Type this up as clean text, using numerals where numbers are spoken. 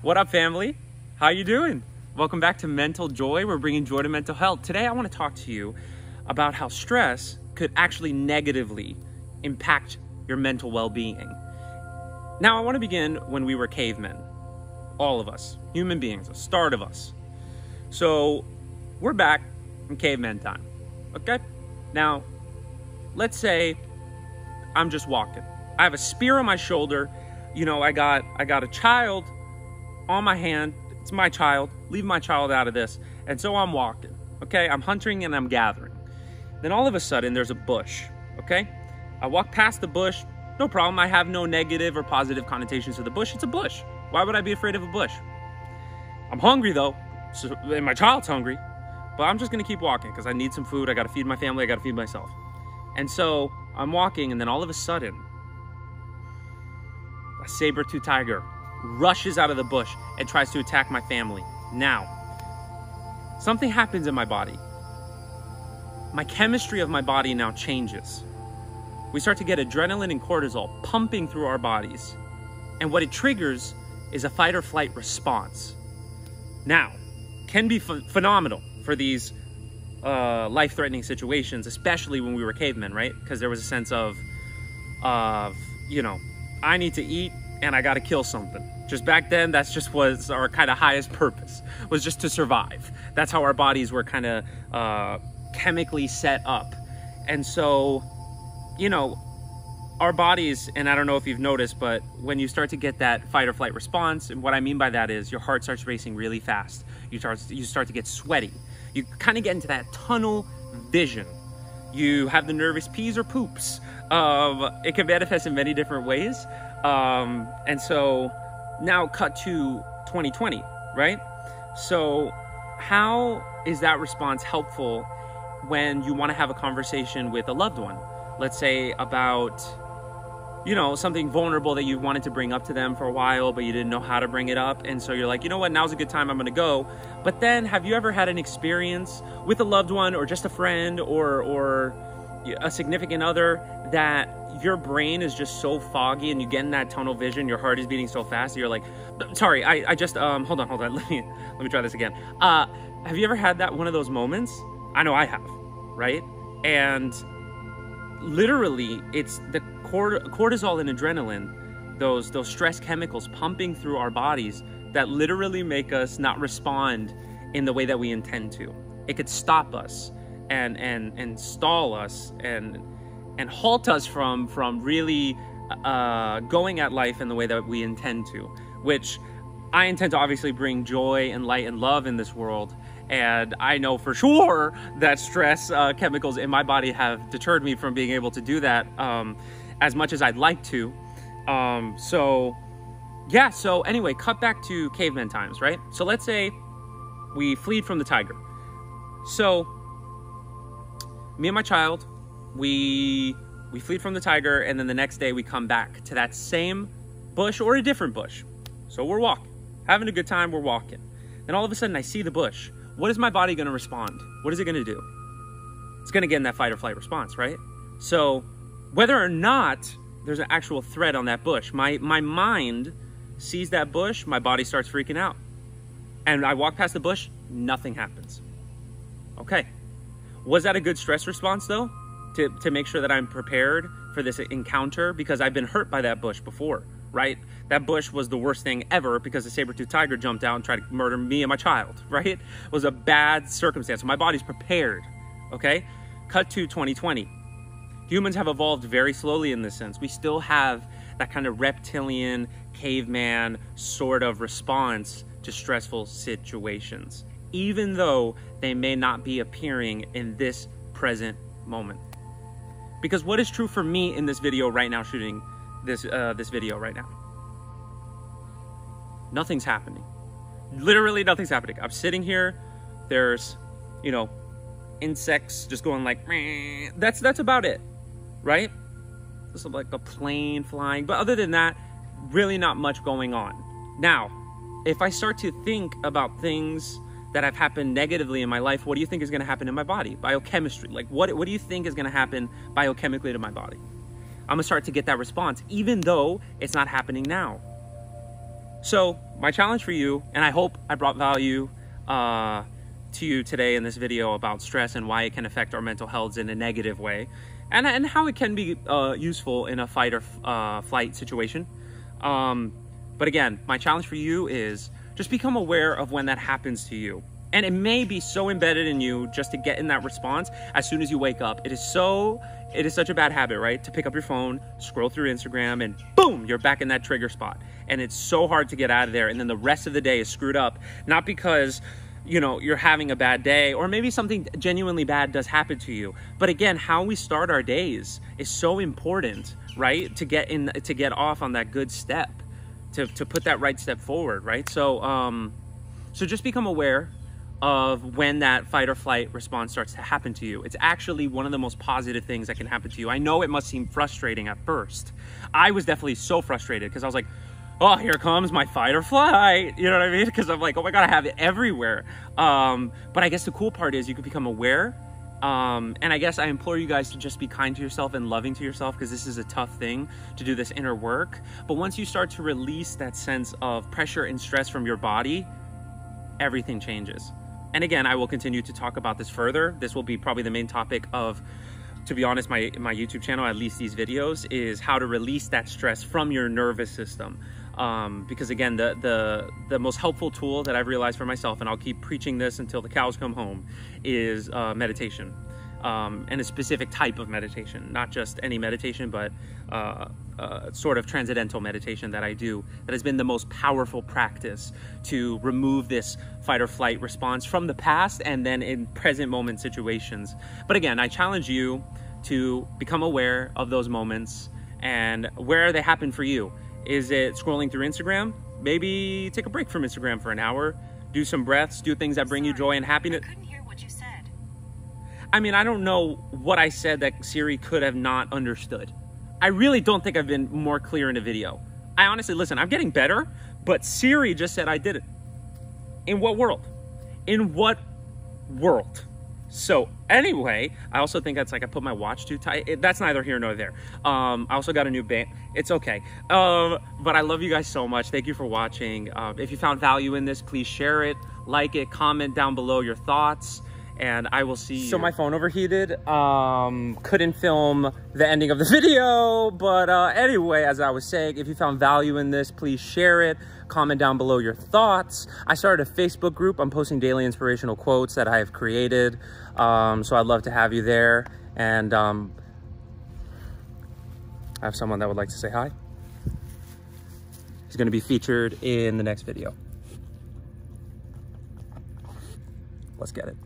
What up, family? How you doing? Welcome back to Mental Joy. We're bringing joy to mental health. Today, I want to talk to you about how stress could actually negatively impact your mental well-being. Now, I want to begin when we were cavemen. All of us, human beings, the start of us. So, we're back in caveman time, okay? Now, let's say I'm just walking. I have a spear on my shoulder. You know, I got a child on my hand. It's my child. Leave my child out of this. And so I'm walking, okay? I'm hunting and I'm gathering. Then all of a sudden, there's a bush, okay? I walk past the bush. No problem. I have no negative or positive connotations to the bush. It's a bush. Why would I be afraid of a bush? I'm hungry, though, and my child's hungry. But I'm just going to keep walking because I need some food. I got to feed my family. I got to feed myself. And so I'm walking, and then all of a sudden, a saber-toothed tiger rushes out of the bush and tries to attack my family. Now, something happens in my body. My chemistry of my body now changes. We start to get adrenaline and cortisol pumping through our bodies. And what it triggers is a fight or flight response. Now, can be phenomenal for these life-threatening situations, especially when we were cavemen, right? Because there was a sense of, you know, I need to eat and I got to kill something. Just back then, that's just was our kind of highest purpose, was just to survive. That's how our bodies were kind of chemically set up. And so, you know, our bodies, and I don't know if you've noticed, but when you start to get that fight or flight response, and what I mean by that is your heart starts racing really fast. You start to get sweaty. You kind of get into that tunnel vision. You have the nervous peas or poops. It can manifest in many different ways. And so now cut to 2020, right? So how is that response helpful when you want to have a conversation with a loved one? Let's say about, you know, something vulnerable that you wanted to bring up to them for a while, but you didn't know how to bring it up. And so you're like, you know what, now's a good time, I'm gonna go. But then have you ever had an experience with a loved one or just a friend or a significant other that your brain is just so foggy and you get in that tunnel vision, your heart is beating so fast that you're like, sorry, I just, hold on, let me try this again. Have you ever had that, one of those moments? I know I have, right? And literally it's the cortisol and adrenaline, those stress chemicals pumping through our bodies that literally make us not respond in the way that we intend to. It could stop us and stall us and halt us from really going at life in the way that we intend to, which I intend to obviously bring joy and light and love in this world. And I know for sure that stress chemicals in my body have deterred me from being able to do that as much as I'd like to. So anyway, cut back to caveman times, right? So let's say we fleed from the tiger. So me and my child, we fleed from the tiger, and then the next day we come back to that same bush or a different bush. So we're walking, having a good time, we're walking. Then all of a sudden I see the bush. What is my body going to respond? What is it going to do? It's going to get in that fight or flight response, right? So whether or not there's an actual threat on that bush, my mind sees that bush, my body starts freaking out. And I walk past the bush, nothing happens. Okay. Was that a good stress response though? To make sure that I'm prepared for this encounter, because I've been hurt by that bush before, right? That bush was the worst thing ever because the saber-toothed tiger jumped out and tried to murder me and my child, right? It was a bad circumstance. My body's prepared, okay? Cut to 2020. Humans have evolved very slowly in this sense. We still have that kind of reptilian, caveman sort of response to stressful situations, even though they may not be appearing in this present moment. Because what is true for me in this video right now, shooting this video right now? Nothing's happening. Literally nothing's happening. I'm sitting here. There's, you know, insects just going like, meh. That's about it, right? Just like a plane flying. But other than that, really not much going on. Now, if I start to think about things that have happened negatively in my life, what do you think is going to happen in my body? Biochemistry. Like, what do you think is going to happen biochemically to my body? I'm going to start to get that response, even though it's not happening now. So my challenge for you, and I hope I brought value to you today in this video about stress and why it can affect our mental health in a negative way, and how it can be useful in a fight or flight situation. But again, my challenge for you is just become aware of when that happens to you. And it may be so embedded in you just to get in that response as soon as you wake up. It is such a bad habit, right? To pick up your phone, scroll through Instagram, and boom, you're back in that trigger spot. And it's so hard to get out of there. And then the rest of the day is screwed up, not because, you know, you're having a bad day, or maybe something genuinely bad does happen to you. But again, how we start our days is so important, right? To get off on that good step, to put that right step forward, right? So just become aware of when that fight or flight response starts to happen to you. It's actually one of the most positive things that can happen to you. I know it must seem frustrating at first. I was definitely so frustrated because I was like, oh, here comes my fight or flight. You know what I mean? Because I'm like, oh my God, I have it everywhere. But I guess the cool part is you can become aware. And I guess I implore you guys to just be kind to yourself and loving to yourself, because this is a tough thing to do, this inner work. But once you start to release that sense of pressure and stress from your body, everything changes. And again, I will continue to talk about this further. This will be probably the main topic of, to be honest, my YouTube channel, at least these videos, is how to release that stress from your nervous system. Because again, the most helpful tool that I've realized for myself, and I'll keep preaching this until the cows come home, is meditation. And a specific type of meditation, not just any meditation, but sort of transcendental meditation that I do, that has been the most powerful practice to remove this fight or flight response from the past and then in present moment situations. But again, I challenge you to become aware of those moments and where they happen for you. Is it scrolling through Instagram? Maybe take a break from Instagram for an hour, do some breaths, do things that bring you joy and happiness. I couldn't hear what you said. I mean, I don't know what I said that Siri could have not understood. I really don't think I've been more clear in a video. I honestly, listen, I'm getting better, but Siri just said I did it. In what world? In what world? So anyway, I also think that's like I put my watch too tight. That's neither here nor there. I also got a new band. It's okay. But I love you guys so much. Thank you for watching. If you found value in this, please share it, like it, comment down below your thoughts, and I will see you. So my phone overheated. Couldn't film the ending of the video, but anyway, as I was saying, if you found value in this, please share it, comment down below your thoughts. I started a Facebook group. I'm posting daily inspirational quotes that I have created. So I'd love to have you there. And I have someone that would like to say hi. He's going to be featured in the next video. Let's get it.